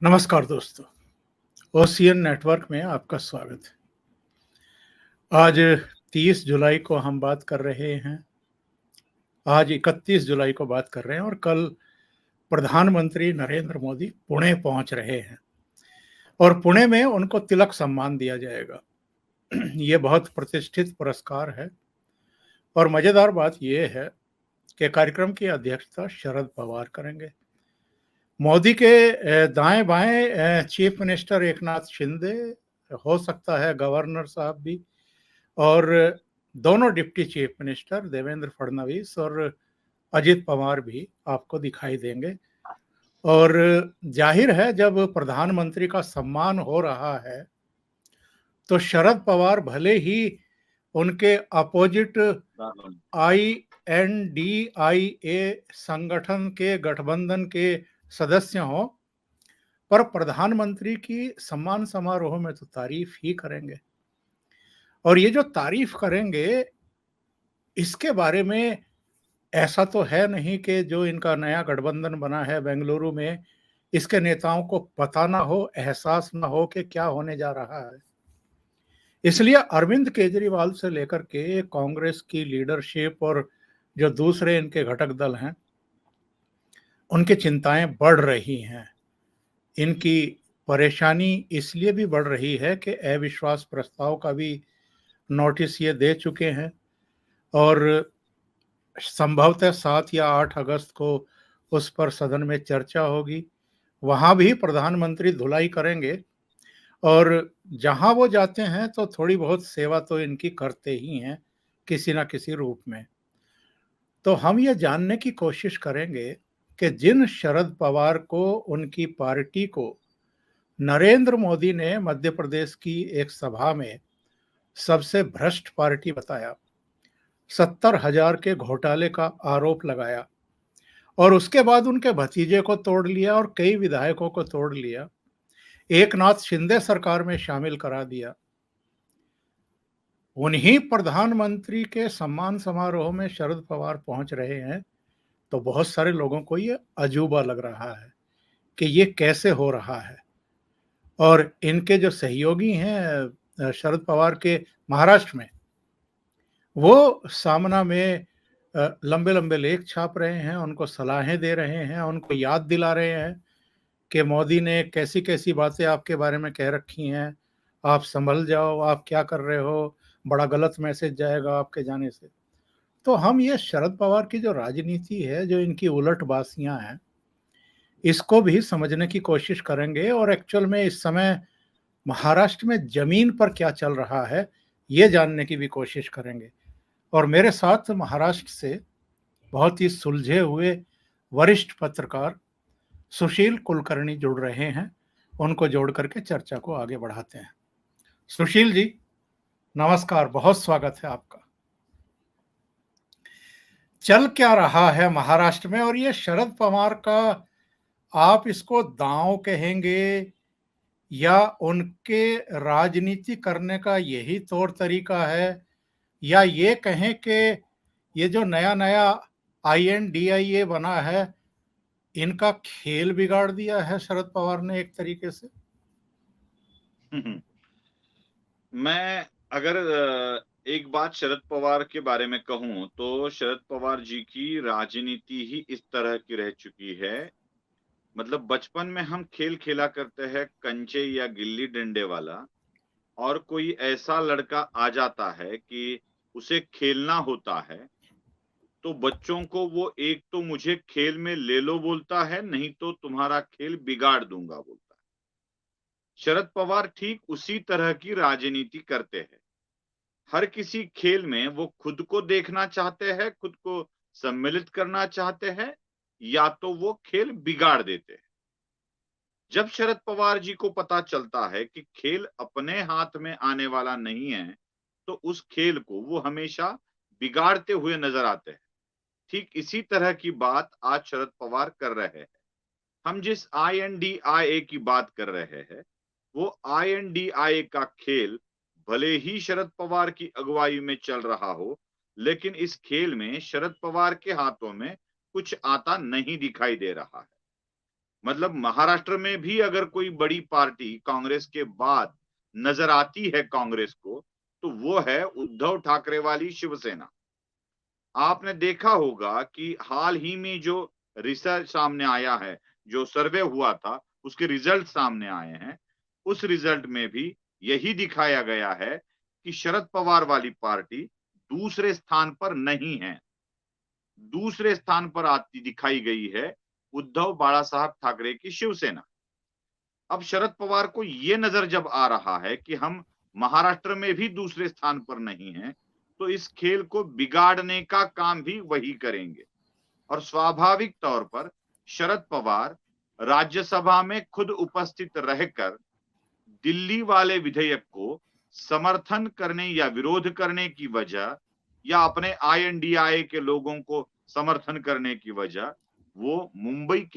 नमस्कार दोस्तों, ocean network में आपका स्वागत है। आज 30 जुलाई को हम बात कर रहे हैं। आज 31 जुलाई को बात कर रहे हैं और कल प्रधानमंत्री नरेंद्र मोदी पुणे पहुंच रहे हैं और पुणे में उनको तिलक सम्मान दिया जाएगा। ये बहुत प्रतिष्ठित पुरस्कार है और मज़ेदार बात ये है कि कार्यक्रम की अध्यक्षता शरद पवार करेंगे। मोदी के दाएं-बाएं चीफ मिनिस्टर एकनाथ शिंदे, हो सकता है गवर्नर साहब भी, और दोनों deputy chief minister Devendra Fadnavis और अजित पवार भी आपको दिखाई देंगे। और जाहिर है जब प्रधानमंत्री का सम्मान हो रहा है तो शरद पवार भले ही उनके अपोजिट INDIA संगठन के गठबंधन के सदस्य हों, पर प्रधानमंत्री की सम्मान समारोह में तो तारीफ ही करेंगे। और ये जो तारीफ करेंगे, इसके बारे में ऐसा तो है नहीं कि जो इनका नया गठबंधन बना है बेंगलुरु में, इसके नेताओं को पता ना हो, एहसास ना हो कि क्या होने जा रहा है। इसलिए अरविंद केजरीवाल से लेकर के कांग्रेस की लीडरशिप और जो दूसरे इनके घटक दल हैं, उनकी चिंताएं बढ़ रही हैं। इनकी परेशानी इसलिए भी बढ़ रही है कि अविश्वास प्रस्ताव का भी नोटिस ये दे चुके हैं और संभवतः 7 या 8 अगस्त को उस पर सदन में चर्चा होगी। वहाँ भी प्रधानमंत्री धुलाई करेंगे और जहाँ वो जाते हैं तो थोड़ी बहुत सेवा तो इनकी करते ही हैं, किसी ना किसी रूप में। तो हम ये जानने की कोशिश करेंगे कि जिन शरद पवार को उनकी पार्टी को नरेंद्र मोदी ने मध्य प्रदेश की एक सभा में सबसे भ्रष्ट पार्टी बताया, 70,000 के घोटाले का आरोप लगाया और उसके बाद उनके भतीजे को तोड़ लिया और कई विधायकों को तोड़ लिया, एकनाथ शिंदे सरकार में शामिल करा दिया। उन्हीं प्रधानमंत्री के सम्मान समारोह में शरद पवार पहुंच रहे हैं, तो बहुत सारे लोगों को ये अजूबा लग रहा है कि ये कैसे हो रहा है। और इनके जो सहयोगी हैं शरद पवार के महाराष्ट्र में, वो सामना में लंबे-लंबे लेख छाप रहे हैं, उनको सलाहें दे रहे हैं, उनको याद दिला रहे हैं कि मोदी ने कैसी-कैसी बातें आपके बारे में कह रखी हैं, आप संभल जाओ, आप क्या कर रहे हो, बड़ा गलत मैसेज जाएगा आपके जाने से। तो हम ये शरद पवार की जो राजनीति है, जो इनकी उलटबाज़ियाँ हैं, इसको भी समझने की कोशिश करेंगे और एक्चुअल में इस समय महाराष्ट्र में ज़मीन पर क्या चल रहा है, ये जानने की भी कोशिश करेंगे। और मेरे साथ महाराष्ट्र से बहुत ही सुलझे हुए वरिष्ठ पत्रकार सुशील कुलकर्णी जुड़ रहे हैं। उनको जोड़ करके चर्चा को आगे बढ़ाते हैं। सुशील जी, नमस्कार, बहुत स्वागत है आपका। चल क्या रहा है महाराष्ट्र में और ये शरद पवार का, आप इसको दांव कहेंगे या उनके राजनीति करने का यही तौर तरीका है, या ये कहें कि ये जो नया-नया INDIA बना है, इनका खेल बिगाड़ दिया है शरद पवार ने एक तरीके से? मैं अगर एक बात शरद पवार के बारे में कहूँ तो शरद पवार जी की राजनीति ही इस तरह की रह चुकी है। मतलब बचपन में हम खेल खेला करते हैं कंचे या गिल्ली डंडे वाला, और कोई ऐसा लड़का आ जाता है कि उसे खेलना होता है, तो बच्चों को वो एक तो मुझे खेल में ले लो बोलता है, नहीं तो तुम्हारा खेल बिगाड़ दूंगा बोलता है। शरद पवार ठीक उसी तरह की राजनीति करते हैं। हर किसी खेल में वो खुद को देखना चाहते हैं, खुद को सम्मिलित करना चाहते हैं, या तो वो खेल बिगाड़ देते हैं। जब शरद पवार जी को पता चलता है कि खेल अपने हाथ में आने वाला नहीं है, तो उस खेल को वो हमेशा बिगाड़ते हुए नजर आते हैं। ठीक इसी तरह की बात आज शरद पवार कर रहे हैं। हम जिस INDIA की बात कर रहे हैं, वो INDIA का खेल भले ही शरद पवार की अगुवाई में चल रहा हो, लेकिन इस खेल में शरद पवार के हाथों में कुछ आता नहीं दिखाई दे रहा है। मतलब महाराष्ट्र में भी अगर कोई बड़ी पार्टी कांग्रेस के बाद नजर आती है कांग्रेस को, तो वो है उद्धव ठाकरे वाली शिवसेना। आपने देखा होगा कि हाल ही में जो रिसर्च सामने आया है, जो सर्वे हुआ था, उसके रिजल्ट सामने आए हैं। उस रिजल्ट में भी यही दिखाया गया है कि शरद पवार वाली पार्टी दूसरे स्थान पर नहीं है। दूसरे स्थान पर आती दिखाई गई है उद्धव बाला साहब ठाकरे की शिवसेना। अब शरद पवार को ये नजर जब आ रहा है कि हम महाराष्ट्र में भी दूसरे स्थान पर नहीं हैं, तो इस खेल को बिगाड़ने का काम भी वही करेंगे। और स्वाभाविक तौर पर शरद पवार राज्यसभा में खुद उपस्थित रहकर दिल्ली वाले विधेयक को समर्थन करने या विरोध करने की वजह, या अपने आईएनडीआई के लोगों को समर्थन करने की वजह, वो मुंबई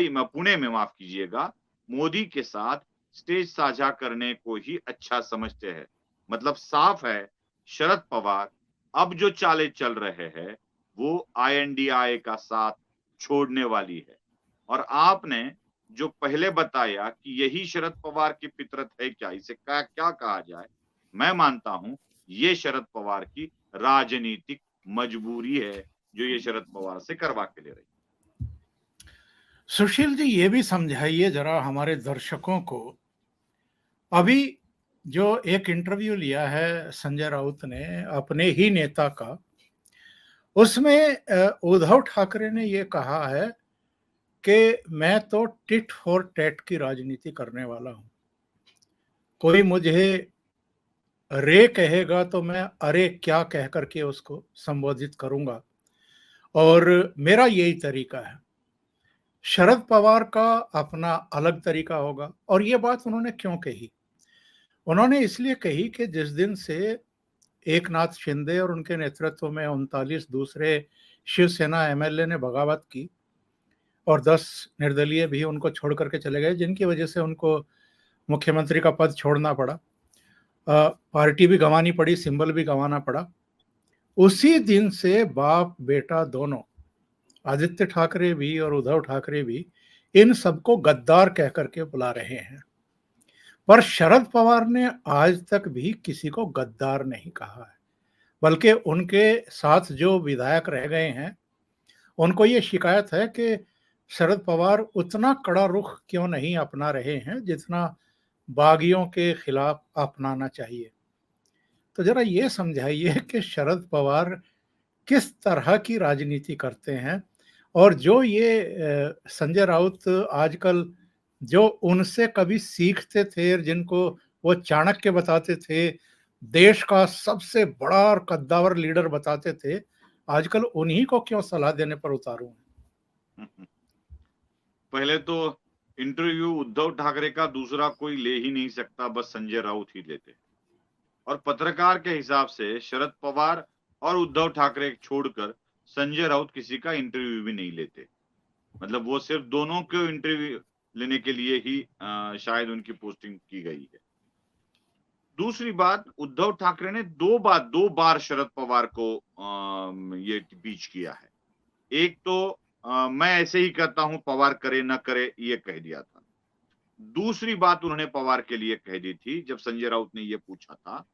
में, पुणे में माफ कीजिएगा, मोदी के साथ स्टेज साझा करने को ही अच्छा समझते हैं। मतलब साफ है, शरद पवार अब जो चालें चल रहे हैं वो आईएनडीआई का साथ छोड़ने वाली है। और आपने जो पहले बताया कि यही शरद पवार की फितरत है, क्या इसे क्या कहा जाए, मैं मानता हूं ये शरद पवार की राजनीतिक मजबूरी है जो ये शरद पवार से करवा के ले रही। सुशील जी, ये भी समझाइए जरा हमारे दर्शकों को, अभी जो एक इंटरव्यू लिया है संजय राउत ने अपने ही नेता का, उसमें उद्धव ठाकरे ने ये कहा है कि मैं तो टिट फॉर टैट की राजनीति करने वाला हूं। कोई मुझे रे कहेगा तो मैं अरे क्या कह करके उसको संबोधित करूंगा, और मेरा यही तरीका है। शरद पवार का अपना अलग तरीका होगा। और ये बात उन्होंने क्यों कही? उन्होंने इसलिए कही कि जिस दिन से एकनाथ शिंदे और उनके नेतृत्व में 39 दूसरे शिवसेना एमएलए ने बगावत की और 10 निर्दलीय भी उनको छोड़ करके चले गए, जिनकी वजह से उनको मुख्यमंत्री का पद छोड़ना पड़ा, पार्टी भी गंवानी पड़ी, सिंबल भी गंवाना पड़ा। उसी दिन से बाप बेटा दोनों, आदित्य ठाकरे भी और उद्धव ठाकरे भी, इन सबको गद्दार कह करके बुला रहे हैं। पर शरद पवार ने आज तक भी किसी को गद्दार नहीं कहा है, बल्कि उनके साथ जो विधायक रह गए हैं उनको ये शिकायत है कि शरद पवार उतना कड़ा रुख क्यों नहीं अपना रहे हैं जितना बागियों के खिलाफ अपनाना चाहिए। तो जरा ये समझाइए कि शरद पवार किस तरह की राजनीति करते हैं, और जो ये संजय राउत आजकल जो उनसे कभी सीखते थे और जिनको वो चाणक्य बताते थे, देश का सबसे बड़ा और कद्दावर लीडर बताते थे, आजकल उन्हीं को क्यों सलाह देने पर उतारू हैं? पहले तो इंटरव्यू उद्धव ठाकरे का दूसरा कोई ले ही नहीं सकता, बस संजय राउत ही लेते। और पत्रकार के हिसाब से शरद पवार और उद्धव ठाकरे छोड़कर संजय राउत किसी का इंटरव्यू भी नहीं लेते। मतलब वो सिर्फ दोनों को इंटरव्यू लेने के लिए ही शायद उनकी पोस्टिंग की गई है। दूसरी बात, उद्धव ठाकरे ने दो बार शरद पवार को ये बीच किया है। एक तो मैं ऐसे ही करता हूं, पवार करे ना करे, ये कह दिया था। दूसरी बात उन्होंने पवार के लिए कह दी थी जब संजय राउत ने ये पूछा था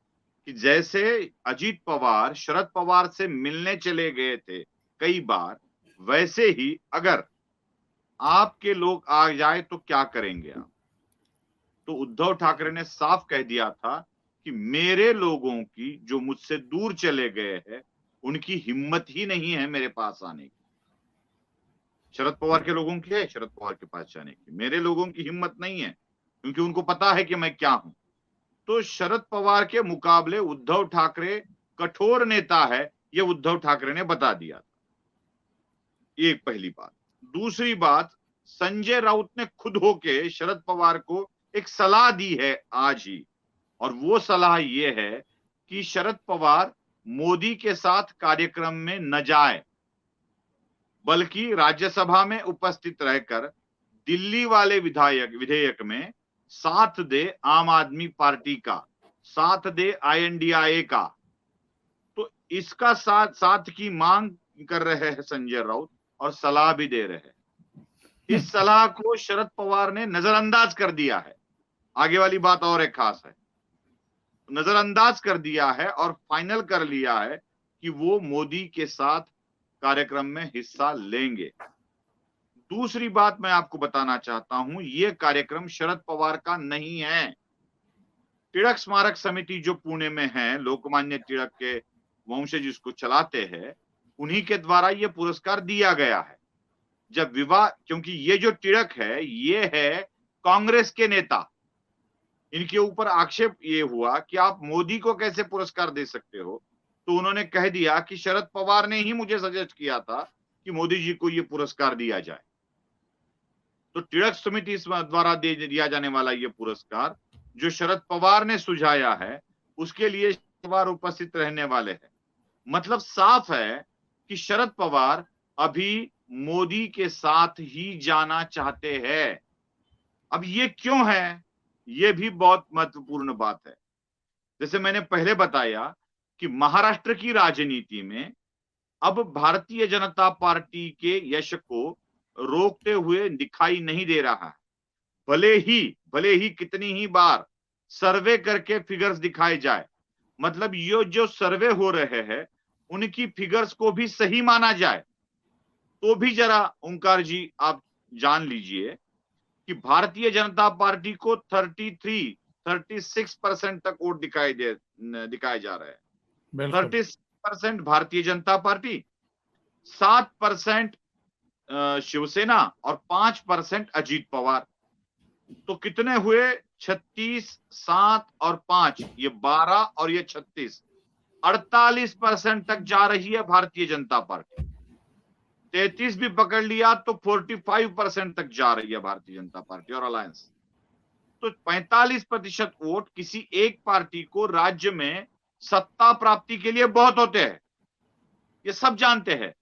कि जैसे अजीत पवार शरद पवार से मिलने चले गए थे कई बार, वैसे ही अगर आपके लोग आ जाए तो क्या करेंगे आप? तो उद्धव ठाकरे ने साफ कह दिया था कि मेरे लोगों की जो मुझसे दूर चले गए हैं उनकी हिम्मत ही नहीं है मेरे पास आने की। शरद पवार के लोगों की है शरद पवार के पास जाने की, मेरे लोगों की हिम्मत नहीं है, क्योंकि उनको पता है कि मैं क्या हूं। तो शरद पवार के मुकाबले उद्धव ठाकरे कठोर नेता है, ये उद्धव ठाकरे ने बता दिया था। एक पहली बात। दूसरी बात, संजय राउत ने खुद होके शरद पवार को एक सलाह दी है आज ही, और वो सलाह ये है कि शरद पवार मोदी के साथ कार्यक्रम में न जाए, बल्कि राज्यसभा में उपस्थित रहकर दिल्ली वाले विधेयक में साथ दे आम आदमी पार्टी का, साथ दे आईएनडीआई का। तो इसका साथ की मांग कर रहे हैं संजय राउत और सलाह भी दे रहे हैं। इस सलाह को शरद पवार ने नजरअंदाज कर दिया है। आगे वाली बात और एक खास है, नजरअंदाज कर दिया है और फाइनल कर लिया है कि वो मोदी के साथ कार्यक्रम में हिस्सा लेंगे। दूसरी बात मैं आपको बताना चाहता हूं, ये कार्यक्रम शरद पवार का नहीं है। टिळक स्मारक समिति जो पुणे में है, लोकमान्य टिळक के वंशज इसको चलाते हैं, उन्हीं के द्वारा ये पुरस्कार दिया गया है। जब विवाह, क्योंकि ये जो टिळक है ये है कांग्रेस के नेता, इनके ऊपर आक्षेप ये हुआ कि आप मोदी को कैसे पुरस्कार दे सकते हो, तो उन्होंने कह दिया कि शरद पवार ने ही मुझे सजेस्ट किया था कि मोदी जी को ये पुरस्कार दिया जाए। तो टिळक समिति द्वारा दिया जाने वाला ये पुरस्कार जो शरद पवार ने सुझाया है, उसके लिए शरद पवार उपस्थित रहने वाले हैं। मतलब साफ है कि शरद पवार अभी मोदी के साथ ही जाना चाहते हैं। अब ये क्यों है, ये भी बहुत महत्वपूर्ण बात है। जैसे मैंने पहले बताया कि महाराष्ट्र की राजनीति में अब भारतीय जनता पार्टी के यश को रोकते हुए दिखाई नहीं दे रहा है। भले ही कितनी ही बार सर्वे करके फिगर्स दिखाए जाए, मतलब ये जो सर्वे हो रहे हैं उनकी फिगर्स को भी सही माना जाए, तो भी जरा ओंकार जी आप जान लीजिए कि भारतीय जनता पार्टी को 36% तक वोट दिखाए जा रहे हैं। 36% भारतीय जनता पार्टी, 7% शिवसेना और 5% अजीत पवार। तो कितने हुए? 36, 7 और 5, ये 12 और ये 36, 48% तक जा रही है भारतीय जनता पार्टी। 33 भी पकड़ लिया तो 45% तक जा रही है भारतीय जनता पार्टी और अलायंस। तो 45% वोट किसी एक पार्टी को राज्य में सत्ता प्राप्ति के लिए बहुत होते हैं, ये सब जानते हैं।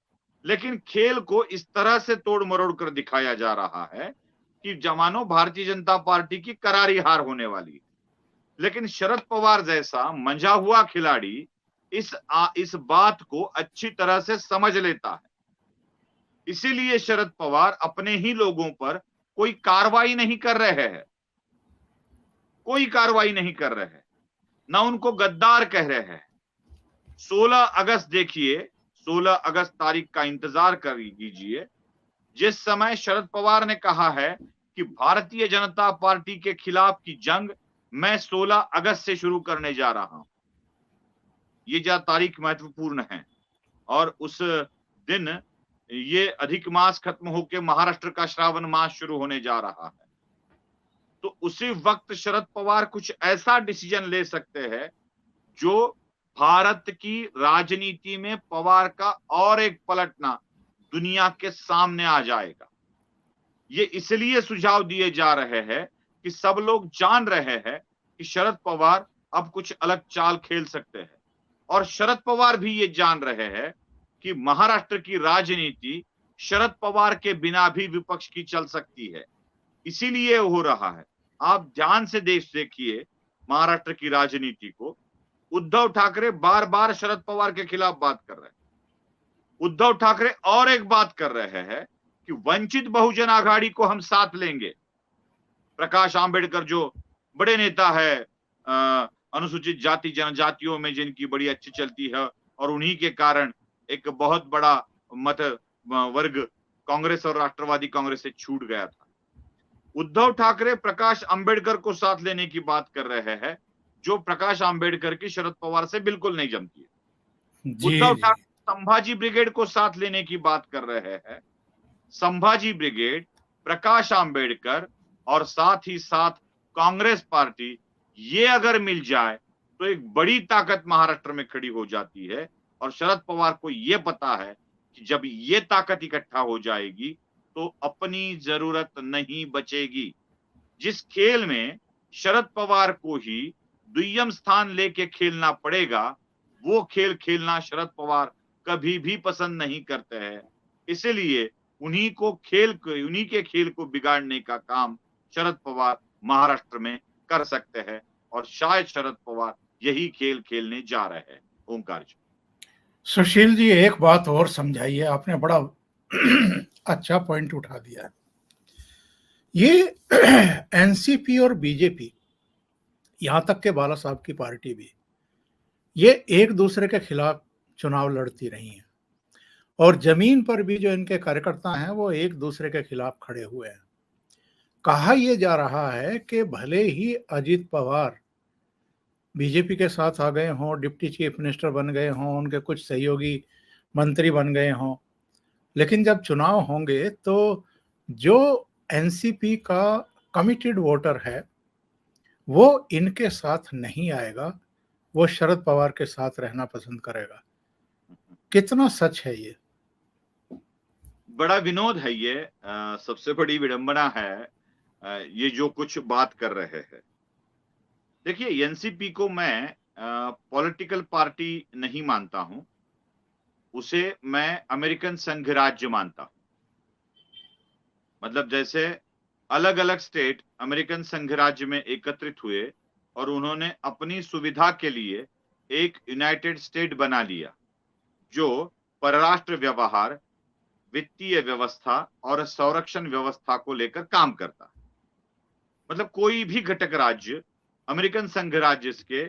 लेकिन खेल को इस तरह से तोड़ मरोड़ कर दिखाया जा रहा है कि जमानो भारतीय जनता पार्टी की करारी हार होने वाली है। लेकिन शरद पवार जैसा मंझा हुआ खिलाड़ी इस बात को अच्छी तरह से समझ लेता है। इसीलिए शरद पवार अपने ही लोगों पर कोई कार्रवाई नहीं कर रहे हैं, कोई कार्रवाई नहीं कर रहे हैं, ना उनको गद्दार कह रहे हैं। 16 अगस्त देखिए, 16 अगस्त तारीख का इंतजार कर कीजिए, जिस समय शरद पवार ने कहा है कि भारतीय जनता पार्टी के खिलाफ की जंग मैं 16 अगस्त से शुरू करने जा रहा हूं। ये जो तारीख महत्वपूर्ण है और उस दिन ये अधिक मास खत्म होकर महाराष्ट्र का श्रावण मास शुरू होने जा रहा है। तो उसी वक्त शरद पवार कुछ ऐसा डिसीजन ले सकते हैं जो भारत की राजनीति में पवार का और एक पलटना दुनिया के सामने आ जाएगा। ये इसलिए सुझाव दिए जा रहे हैं कि सब लोग जान रहे हैं कि शरद पवार अब कुछ अलग चाल खेल सकते हैं, और शरद पवार भी ये जान रहे हैं कि महाराष्ट्र की राजनीति शरद पवार के बिना भी विपक्ष की चल सकती है। इसीलिए हो रहा है। आप ध्यान से देखिए महाराष्ट्र की राजनीति को। उद्धव ठाकरे बार बार शरद पवार के खिलाफ बात कर रहे हैं। उद्धव ठाकरे और एक बात कर रहे हैं कि वंचित बहुजन आघाड़ी को हम साथ लेंगे। प्रकाश आंबेडकर जो बड़े नेता है अनुसूचित जाति जनजातियों में जिनकी बड़ी अच्छी चलती है, और उन्हीं के कारण एक बहुत बड़ा मत वर्ग कांग्रेस और राष्ट्रवादी कांग्रेस से छूट गया था। उद्धव ठाकरे प्रकाश आंबेडकर को साथ लेने की बात कर रहे हैं, जो प्रकाश आंबेडकर की शरद पवार से बिल्कुल नहीं जमती है। उद्धव ठाकरे संभाजी ब्रिगेड को साथ लेने की बात कर रहे हैं। संभाजी ब्रिगेड, प्रकाश आंबेडकर और साथ ही साथ कांग्रेस पार्टी, ये अगर मिल जाए तो एक बड़ी ताकत महाराष्ट्र में खड़ी हो जाती है। और शरद पवार को यह पता है कि जब ये ताकत इकट्ठा हो जाएगी तो अपनी जरूरत नहीं बचेगी। जिस खेल में शरद पवार को ही दुय्यम स्थान लेके खेलना पड़ेगा, वो खेल खेलना शरद पवार कभी भी पसंद नहीं करते हैं। इसलिए उन्हीं के खेल को बिगाड़ने का काम शरद पवार महाराष्ट्र में कर सकते हैं, और शायद शरद पवार यही खेल खेलने जा रहे हैं। ओंकार जी। सुशील जी, एक बात और समझाइए, आपने बड़ा अच्छा पॉइंट उठा दिया है। ये एनसीपी और बीजेपी, यहां तक के बाला साहब की पार्टी भी, ये एक दूसरे के खिलाफ चुनाव लड़ती रही हैं और जमीन पर भी जो इनके कार्यकर्ता हैं वो एक दूसरे के खिलाफ खड़े हुए हैं। कहा यह जा रहा है कि भले ही अजित पवार बीजेपी के साथ आ गए हों, डिप्टी चीफ मिनिस्टर बन गए हों, उनके कुछ सहयोगी मंत्री बन गए हों, लेकिन जब चुनाव होंगे तो जो एनसीपी का कमिटेड वोटर है वो इनके साथ नहीं आएगा, वो शरद पवार के साथ रहना पसंद करेगा। कितना सच है ये? बड़ा विनोद है ये, सबसे बड़ी विडंबना है ये जो कुछ बात कर रहे हैं। देखिए, एनसीपी को मैं पॉलिटिकल पार्टी नहीं मानता हूं, उसे मैं अमेरिकन संघ राज्य मानता हूं। मतलब जैसे अलग अलग स्टेट अमेरिकन संघ राज्य में एकत्रित हुए और उन्होंने अपनी सुविधा के लिए एक यूनाइटेड स्टेट बना लिया जो परराष्ट्र व्यवहार, वित्तीय व्यवस्था और संरक्षण व्यवस्था को लेकर काम करता है। मतलब कोई भी घटक राज्य अमेरिकन संघ राज्य के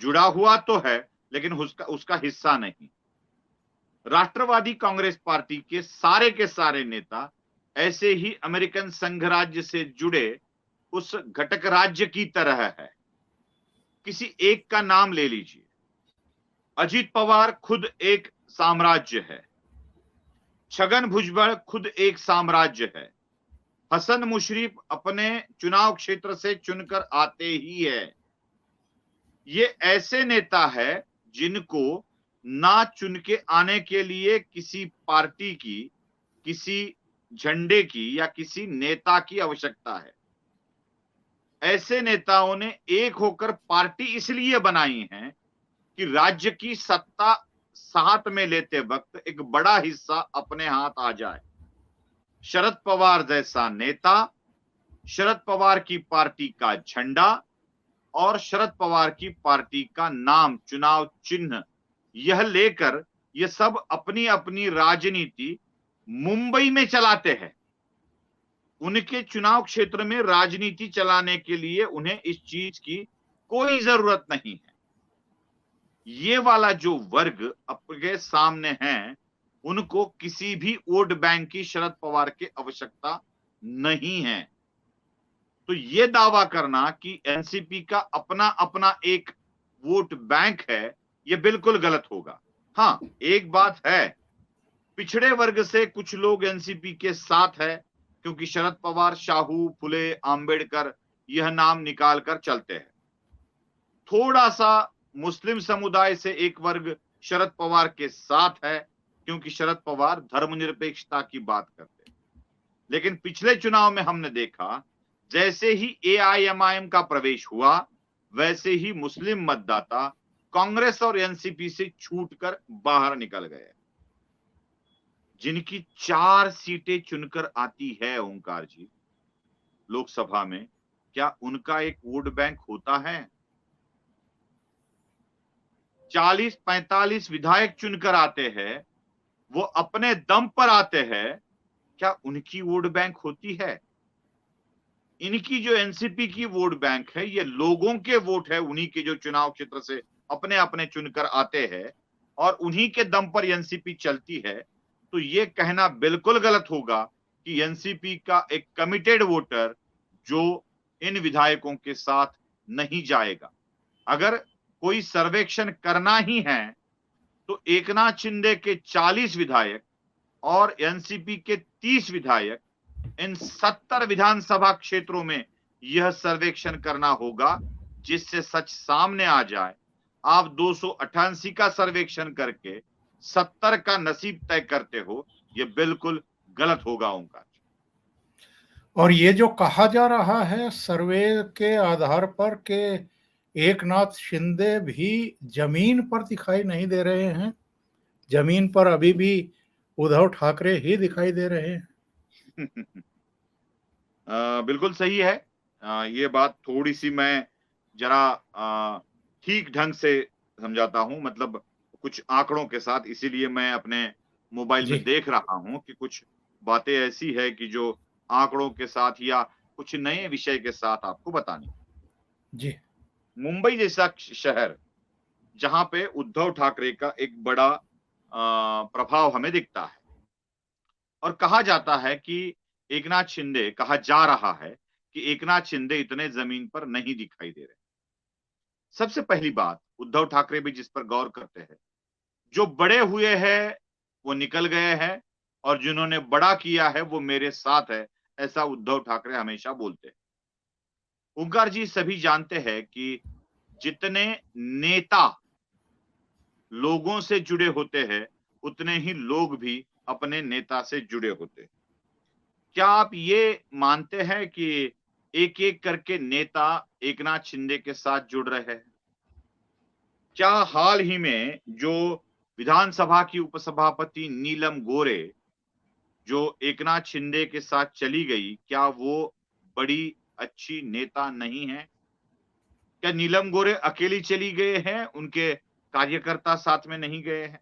जुड़ा हुआ तो है, लेकिन उसका उसका हिस्सा नहीं। राष्ट्रवादी कांग्रेस पार्टी के सारे नेता ऐसे ही अमेरिकन संघ राज्य से जुड़े उस घटक राज्य की तरह है। किसी एक का नाम ले लीजिए। अजीत पवार खुद एक साम्राज्य है, छगन भुजबल खुद एक साम्राज्य है, हसन मुशर्रफ अपने चुनाव क्षेत्र से चुनकर आते ही है। ये ऐसे नेता है जिनको ना चुन के आने के लिए किसी पार्टी की, किसी झंडे की या किसी नेता की आवश्यकता है। ऐसे नेताओं ने एक होकर पार्टी इसलिए बनाई है कि राज्य की सत्ता साथ में लेते वक्त एक बड़ा हिस्सा अपने हाथ आ जाए। शरद पवार जैसा नेता, शरद पवार की पार्टी का झंडा और शरद पवार की पार्टी का नाम, चुनाव चिन्ह, यह लेकर ये सब अपनी अपनी राजनीति मुंबई में चलाते हैं। उनके चुनाव क्षेत्र में राजनीति चलाने के लिए उन्हें इस चीज की कोई जरूरत नहीं है। ये वाला जो वर्ग आपके सामने है, उनको किसी भी वोट बैंक की शरद पवार की आवश्यकता नहीं है। तो ये दावा करना कि एनसीपी का अपना अपना एक वोट बैंक है, ये बिल्कुल गलत होगा। हाँ, एक बात है, पिछड़े वर्ग से कुछ लोग एनसीपी के साथ है क्योंकि शरद पवार शाहू, फुले, आंबेडकर यह नाम निकाल कर चलते हैं। थोड़ा सा मुस्लिम समुदाय से एक वर्ग शरद पवार के साथ है क्योंकि शरद पवार धर्मनिरपेक्षता की बात करते हैं। लेकिन पिछले चुनाव में हमने देखा, जैसे ही एआईएमआईएम का प्रवेश हुआ, वैसे ही मुस्लिम मतदाता कांग्रेस और एनसीपी से छूटकर बाहर निकल गए। जिनकी 4 सीटें चुनकर आती है ओंकार जी लोकसभा में, क्या उनका एक वोट बैंक होता है? 40-45 विधायक चुनकर आते हैं, वो अपने दम पर आते हैं, क्या उनकी वोट बैंक होती है? इनकी जो एनसीपी की वोट बैंक है, ये लोगों के वोट है, उन्हीं के जो चुनाव क्षेत्र से अपने अपने चुनकर आते हैं और उन्हीं के दम पर एनसीपी चलती है। तो ये कहना बिल्कुल गलत होगा कि एनसीपी का एक कमिटेड वोटर जो इन विधायकों के साथ नहीं जाएगा। अगर कोई सर्वेक्षण करना ही है तो एकनाथ शिंदे के 40 विधायक और एनसीपी के 30 विधायक, इन 70 विधानसभा क्षेत्रों में यह सर्वेक्षण करना होगा जिससे सच सामने आ जाए। आप 288 का सर्वेक्षण करके 70 का नसीब तय करते हो, यह बिल्कुल गलत होगा ओंकार। और ये जो कहा जा रहा है सर्वे के आधार पर के एकनाथ शिंदे भी जमीन पर दिखाई नहीं दे रहे हैं, जमीन पर अभी भी उद्धव ठाकरे ही दिखाई दे रहे हैं। बिल्कुल सही है। ये बात थोड़ी सी मैं जरा ठीक ढंग से समझाता हूं, मतलब कुछ आंकड़ों के साथ, इसीलिए मैं अपने मोबाइल में जी। देख रहा हूं कि कुछ बातें ऐसी है कि जो आंकड़ों के साथ या कुछ नए विषय के साथ आपको बतानी। जी। मुंबई जैसा शहर जहां पे उद्धव ठाकरे का एक बड़ा प्रभाव हमें दिखता है और कहा जाता है कि एकनाथ शिंदे कहा जा रहा है कि एकनाथ शिंदे इतने जमीन पर नहीं दिखाई दे रहे। सबसे पहली बात उद्धव ठाकरे भी जिस पर गौर करते हैं, जो बड़े हुए हैं वो निकल गए हैं और जिन्होंने बड़ा किया है वो मेरे साथ है, ऐसा उद्धव ठाकरे हमेशा बोलते हैं। ओंकार जी सभी जानते हैं कि जितने नेता लोगों से जुड़े होते हैं, उतने ही लोग भी अपने नेता से जुड़े होते हैं। क्या आप ये मानते हैं कि एक-एक करके नेता एकनाथ शिंदे के साथ जुड़ रहे हैं? क्या हाल ही में जो विधानसभा की उपसभापति नीलम गोरे जो एकनाथ शिंदे के साथ चली गई, क्या वो बड़ी अच्छी नेता नहीं है? क्या नीलम गोरे अकेली चली गए हैं, उनके कार्यकर्ता साथ में नहीं गए हैं?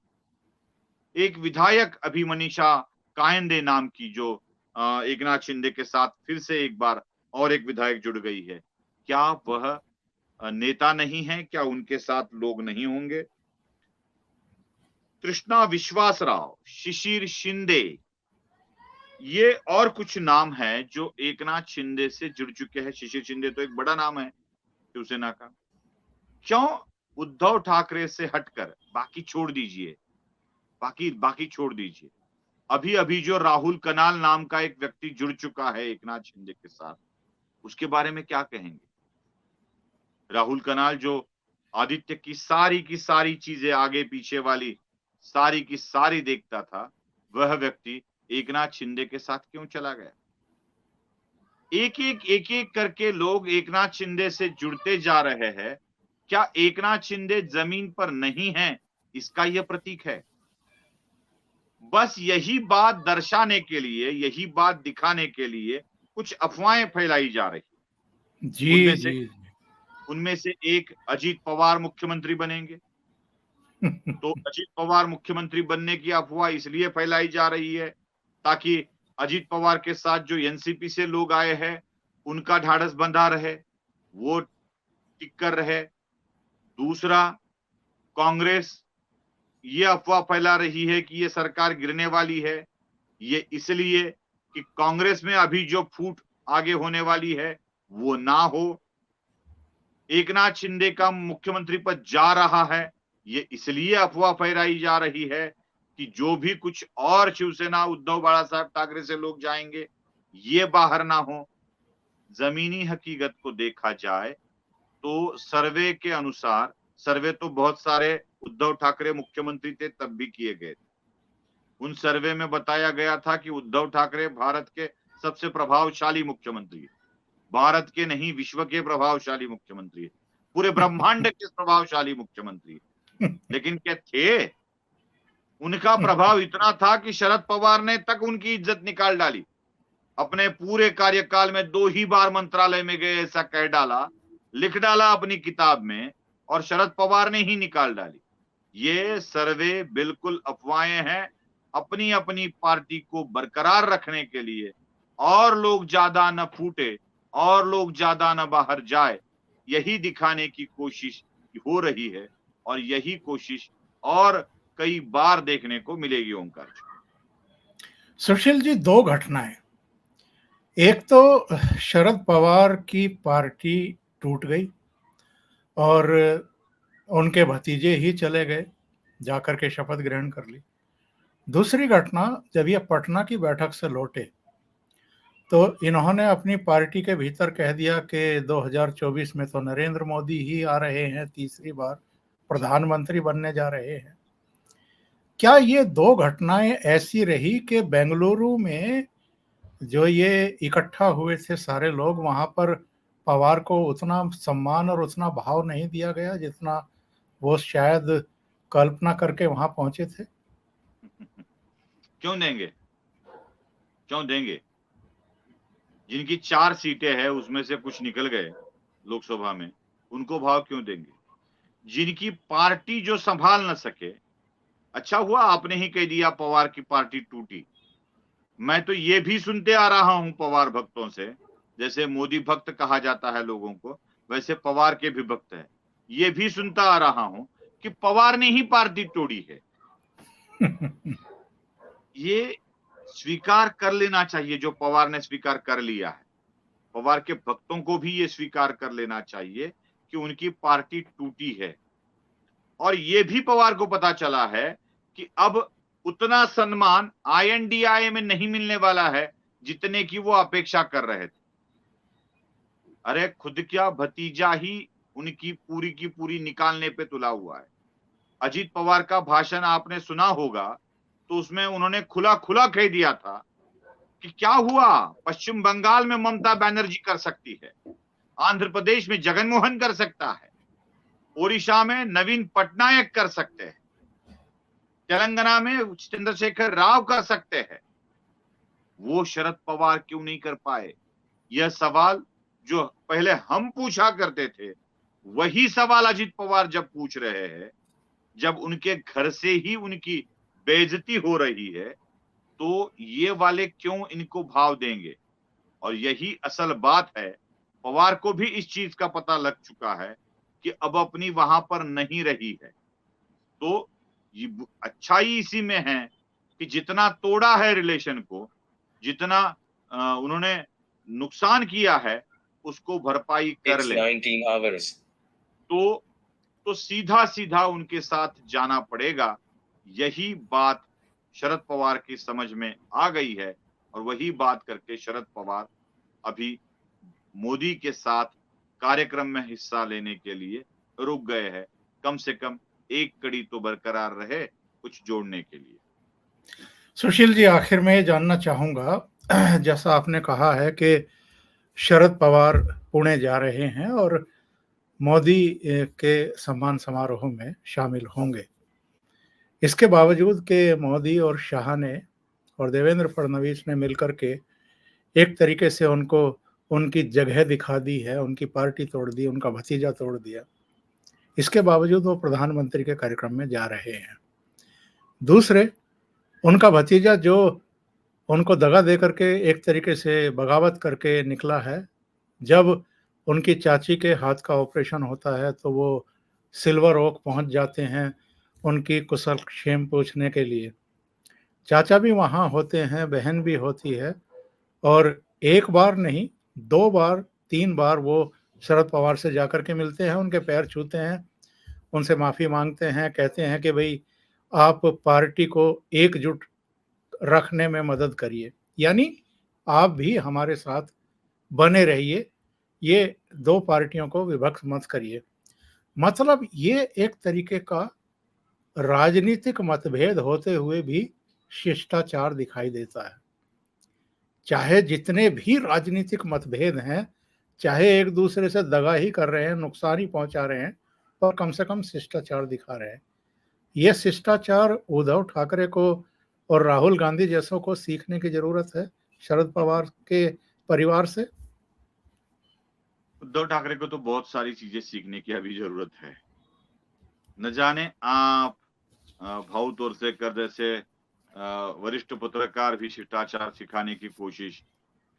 एक विधायक अभी मनीषा कायंदे नाम की जो एकनाथ शिंदे के साथ फिर से एक बार और एक विधायक जुड़ गई है। क्या वह नेता नहीं है? क्या उनके साथ लोग नहीं होंगे? तृष्णा विश्वास राव, शिशिर शिंदे, ये और कुछ नाम हैं जो एकनाथ शिंदे से जुड़ चुके हैं। शिशिर शिंदे तो एक बड़ा नाम है शिवसेना का। क्यों उद्धव ठाकरे से हटकर बाकी छोड़ दीजिए, बाकी बाकी छोड़ दीजिए। अभी-अभी जो राहुल कनाल नाम का एक व्यक्ति जुड़ चुका है एकनाथ शिंदे के साथ, उसके बारे में क्या कहेंगे? राहुल कनाल जो आदित्य की सारी चीजें आगे पीछे वाली सारी की सारी देखता था, वह व्यक्ति एकनाथ शिंदे के साथ क्यों चला गया? एक-एक करके लोग एकनाथ शिंदे से जुड़ते जा रहे हैं। क्या एकनाथ शिंदे जमीन पर नहीं है, इसका यह प्रतीक है? बस यही बात दर्शाने के लिए, यही बात दिखाने के लिए कुछ अफवाहें फैलाई जा रही। जी, उनमें से जी, उनमें से एक अजीत पवार मुख्यमंत्री बनेंगे। तो अजीत पवार मुख्यमंत्री बनने की अफवाह इसलिए फैलाई जा रही है ताकि अजीत पवार के साथ जो एनसीपी से लोग आए हैं, उनका ढाढ़स बंधा रहे, वो टिक कर रहे। दूसरा, कांग्रेस ये अफवाह फैला रही है कि ये सरकार गिरने वाली है। ये इसलिए कि कांग्रेस में अभी जो फूट आगे होने वाली है, वो ना हो। एकनाथ शिंदे का मुख्यमंत्री पद जा रहा है, ये इसलिए अफवाह फैलाई जा रही है कि जो भी कुछ और शिवसेना उद्धव बाला साहब ठाकरे से लोग जाएंगे, ये बाहर ना हो। जमीनी हकीकत को देखा जाए तो सर्वे के अनुसार, सर्वे तो बहुत सारे उद्धव ठाकरे मुख्यमंत्री थे तब भी किए गए थे। उन सर्वे में बताया गया था कि उद्धव ठाकरे भारत के सबसे प्रभावशाली मुख्यमंत्री है। भारत के नहीं, विश्व के प्रभावशाली मुख्यमंत्री है। पूरे ब्रह्मांड के प्रभावशाली मुख्यमंत्री है। लेकिन क्या थे? उनका प्रभाव इतना था कि शरद पवार ने तक उनकी इज्जत निकाल डाली। अपने पूरे कार्यकाल में 2 ही बार मंत्रालय में गए ऐसा कह डाला, लिख डाला अपनी किताब में और शरद पवार ने ही निकाल डाली। ये सर्वे बिल्कुल अफवाहें हैं, अपनी-अपनी पार्टी को बरकरार रखने के लिए और लोग ज्यादा न फूटे और लोग ज्यादा न बाहर जाए, यही दिखाने की कोशिश हो रही है और यही कोशिश और कई बार देखने को मिलेगी ओंकार जी। सुशील जी, 2 घटनाएं। एक तो शरद पवार की पार्टी टूट गई और उनके भतीजे ही चले गए, जाकर के शपथ ग्रहण कर ली। दूसरी घटना, जब ये पटना की बैठक से लौटे, तो इन्होंने अपनी पार्टी के भीतर कह दिया कि 2024 में तो नरेंद्र मोदी ही आ रहे हैं, तीसरी बार प्रधानमंत्री बनने जा रहे हैं। क्या ये 2 घटनाएं ऐसी रही कि बेंगलुरु में जो ये इकट्ठा हुए थे सारे लोग, वहां पर पवार को उतना सम्मान और उतना भाव नहीं दिया गया जितना वो शायद कल्पना करके वहां पहुंचे थे? क्यों देंगे? क्यों देंगे? जिनकी 4 सीटें हैं उसमें से कुछ निकल गए लोकसभा में, उनको भाव क्यों देंगे? जिनकी पार्टी जो संभाल न सके, अच्छा हुआ आपने ही कह दिया पवार की पार्टी टूटी। मैं तो ये भी सुनते आ रहा हूं पवार भक्तों से, जैसे मोदी भक्त कहा जाता है लोगों को, वैसे पवार के भी भक्त हैं। ये भी सुनता आ रहा हूं कि पवार ने ही पार्टी तोड़ी है। ये स्वीकार कर लेना चाहिए जो पवार ने स्वीकार कर लिया है। पवार के भक्तों को भी ये स्वीकार कर लेना चाहिए कि उनकी पार्टी टूटी है। और ये भी पवार को पता चला है कि अब उतना सम्मान आईएनडीआई में नहीं मिलने वाला है जितने की वो अपेक्षा कर रहे थे। अरे खुद क्या भतीजा ही उनकी पूरी की पूरी निकालने पे तुला हुआ है। अजीत पवार का भाषण आपने सुना होगा, तो उसमें उन्होंने खुला खुला कह दिया था कि क्या हुआ, पश्चिम बंगाल में ममता बनर्जी कर सकती है, आंध्र प्रदेश में जगनमोहन कर सकता है, ओडिशा में नवीन पटनायक कर सकते हैं, तेलंगाना में चंद्रशेखर राव कर सकते हैं, वो शरद पवार क्यों नहीं कर पाए? यह सवाल जो पहले हम पूछा करते थे, वही सवाल अजीत पवार जब पूछ रहे हैं, जब उनके घर से ही उनकी बेइज्जती हो रही है, तो ये वाले क्यों इनको भाव देंगे? और यही असल बात है। पवार को भी इस चीज का पता लग चुका है कि अब अपनी वहां पर नहीं रही है। तो अच्छाई इसी में है कि जितना तोड़ा है रिलेशन को, जितना उन्होंने नुकसान किया है, उसको भरपाई कर ले। 19 hours. तो सीधा सीधा उनके साथ जाना पड़ेगा। यही बात शरद पवार की समझ में आ गई है और वही बात करके शरद पवार अभी मोदी के साथ कार्यक्रम में हिस्सा लेने के लिए रुक गए हैं। कम से कम एक कड़ी तो बरकरार रहे कुछ जोड़ने के लिए। सुशील जी, आखिर में ये जानना चाहूंगा, जैसा आपने कहा है कि शरद पवार पुणे जा रहे हैं और मोदी के सम्मान समारोह में शामिल होंगे। इसके बावजूद कि मोदी और शाह ने और देवेंद्र फडणवीस ने मिलकर के एक तरीके से उनको उनकी जगह दिखा दी है, उनकी पार्टी तोड़ दी, उनका भतीजा तोड़ दिया, इसके बावजूद वो प्रधानमंत्री के कार्यक्रम में जा रहे हैं। दूसरे, उनका भतीजा जो उनको दगा दे करके एक तरीके से बगावत करके निकला है, जब उनकी चाची के हाथ का ऑपरेशन होता है तो वो सिल्वर ओक पहुंच जाते हैं उनकी कुशल क्षेम पूछने के लिए। चाचा भी वहाँ होते हैं, बहन भी होती है, और एक बार नहीं, 2 बार 3 बार वो शरद पवार से जाकर के मिलते हैं, उनके पैर छूते हैं, उनसे माफ़ी मांगते हैं, कहते हैं कि भाई आप पार्टी को एकजुट रखने में मदद करिए, यानी आप भी हमारे साथ बने रहिए, ये 2 पार्टियों को विभक्त मत करिए। मतलब ये एक तरीके का राजनीतिक मतभेद होते हुए भी शिष्टाचार दिखाई देता है। चाहे जितने भी राजनीतिक मतभेद हैं, चाहे एक दूसरे से दगा ही कर रहे हैं, नुकसान ही पहुंचा रहे हैं, और कम से कम शिष्टाचार दिखा रहे हैं। यह शिष्टाचार उद्धव ठाकरे को और राहुल गांधी जैसों को सीखने की जरूरत है शरद पवार के परिवार से। उद्धव ठाकरे को तो बहुत सारी चीजें सीखने की अभी जरूरत है। न जाने आप भाऊ तौर से कर जैसे वरिष्ठ पत्रकार भी शिष्टाचार सिखाने की कोशिश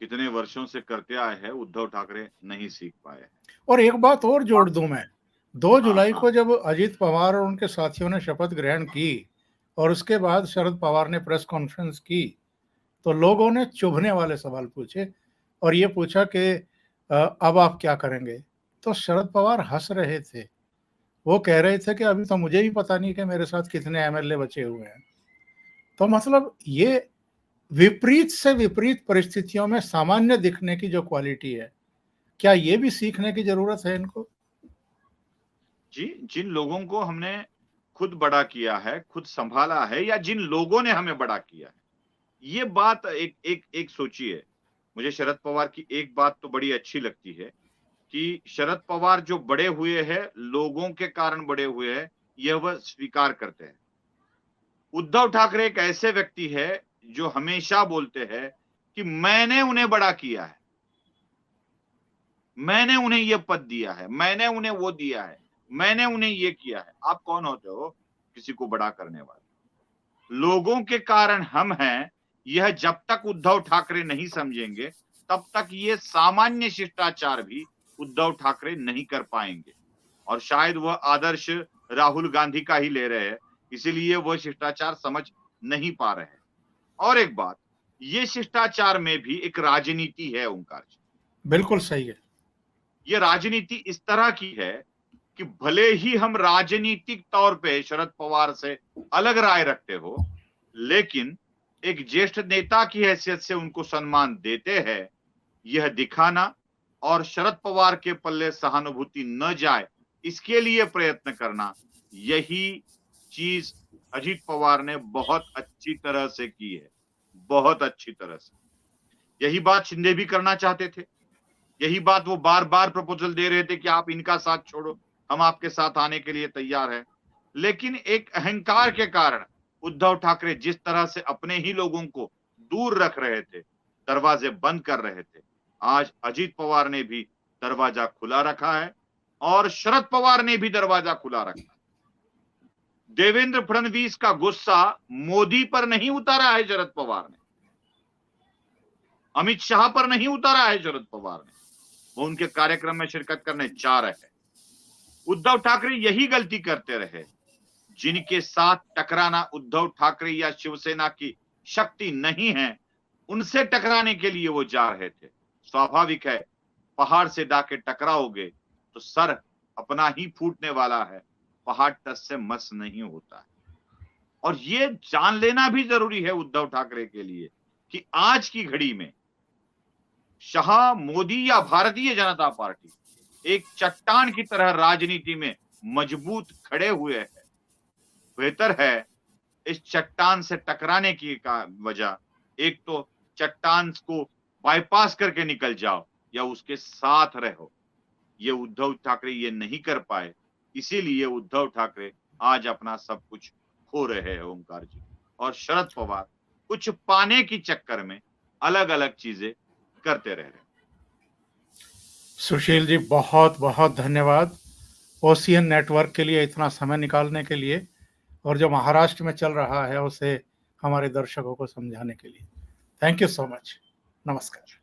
कितने वर्षों से करते आए हैं, उद्धव ठाकरे नहीं सीख पाए। और एक बात और जोड़ दूं मैं, 2 जुलाई हाँ। को जब अजीत पवार और उनके साथियों ने शपथ ग्रहण की और उसके बाद शरद पवार ने प्रेस कॉन्फ्रेंस की, तो लोगों ने चुभने वाले सवाल पूछे और ये पूछा कि अब आप क्या करेंगे? तो शरद पवार हंस रहे थे। वो कह रहे थे कि अभी तो मुझे भी पता नहीं कि मेरे साथ कितने एमएलए बचे हुए हैं। तो मतलब ये विपरीत से विपरीत परिस्थितियों में सामान्य दिखने की जो क्वालिटी है, क्या ये भी सीखने की जरूरत है इनको? जी, जिन लोगों को हमने खुद बड़ा किया है, खुद संभाला है, या जिन लोगों ने हमें बड़ा किया है, ये बात एक सोचिए। मुझे शरद पवार की एक बात तो बड़ी अच्छी लगती है कि शरद पवार जो बड़े हुए हैं, लोगों के कारण बड़े हुए हैं, यह वह स्वीकार करते हैं। उद्धव ठाकरे एक ऐसे व्यक्ति है जो हमेशा बोलते हैं कि मैंने उन्हें बड़ा किया है, मैंने उन्हें यह पद दिया है, मैंने उन्हें वो दिया है, मैंने उन्हें ये किया है। आप कौन होते हो किसी को बड़ा करने वाले? लोगों के कारण हम हैं, यह जब तक उद्धव ठाकरे नहीं समझेंगे तब तक ये सामान्य शिष्टाचार भी उद्धव ठाकरे नहीं कर पाएंगे। और शायद वह आदर्श राहुल गांधी का ही ले रहे हैं, इसीलिए वह शिष्टाचार समझ नहीं पा रहे हैं। और एक बात, ये शिष्टाचार में भी एक राजनीति है ओंकार जी। बिल्कुल सही है। ये राजनीति इस तरह की है कि भले ही हम राजनीतिक तौर पे शरद पवार से अलग राय रखते हो, लेकिन एक ज्येष्ठ नेता की हैसियत से उनको सम्मान देते हैं, यह दिखाना और शरद पवार के पल्ले सहानुभूति न जाए इसके लिए प्रयत्न करना, यही चीज अजीत पवार ने बहुत अच्छी तरह से की है, बहुत अच्छी तरह से। यही बात शिंदे भी करना चाहते थे, यही बात वो बार बार प्रपोजल दे रहे थे कि आप इनका साथ छोड़ो, हम आपके साथ आने के लिए तैयार हैं। लेकिन एक अहंकार के कारण उद्धव ठाकरे जिस तरह से अपने ही लोगों को दूर रख रहे थे, दरवाजे बंद कर रहे थे, आज अजीत पवार ने भी दरवाजा खुला रखा है और शरद पवार ने भी दरवाजा खुला रखा है। देवेंद्र फडणवीस का गुस्सा मोदी पर नहीं उतारा है शरद पवार ने, अमित शाह पर नहीं उतारा है शरद पवार ने, वो उनके कार्यक्रम में शिरकत करने जा रहे हैं। उद्धव ठाकरे यही गलती करते रहे, जिनके साथ टकराना उद्धव ठाकरे या शिवसेना की शक्ति नहीं है, उनसे टकराने के लिए वो जा रहे थे। स्वाभाविक है, पहाड़ से जाके टकराओगे तो सर अपना ही फूटने वाला है, पहाड़ टस से मस नहीं होता है। और ये जान लेना भी जरूरी है उद्धव ठाकरे के लिए कि आज की घड़ी में शाह, मोदी या भारतीय जनता पार्टी एक चट्टान की तरह राजनीति में मजबूत खड़े हुए हैं। बेहतर है इस चट्टान से टकराने की का वजह एक तो चट्टान को बाईपास करके निकल जाओ या उसके साथ रहो। ये उद्धव ठाकरे ये नहीं कर पाए, इसीलिए उद्धव ठाकरे आज अपना सब कुछ खो रहे हैं ओंकार जी। और शरद पवार कुछ पाने की चक्कर में अलग अलग चीजें करते रह रहे। सुशील जी, बहुत बहुत धन्यवाद ओशियन नेटवर्क के लिए इतना समय निकालने के लिए और जो महाराष्ट्र में चल रहा है उसे हमारे दर्शकों को समझाने के लिए। Thank you so much. नमस्कार।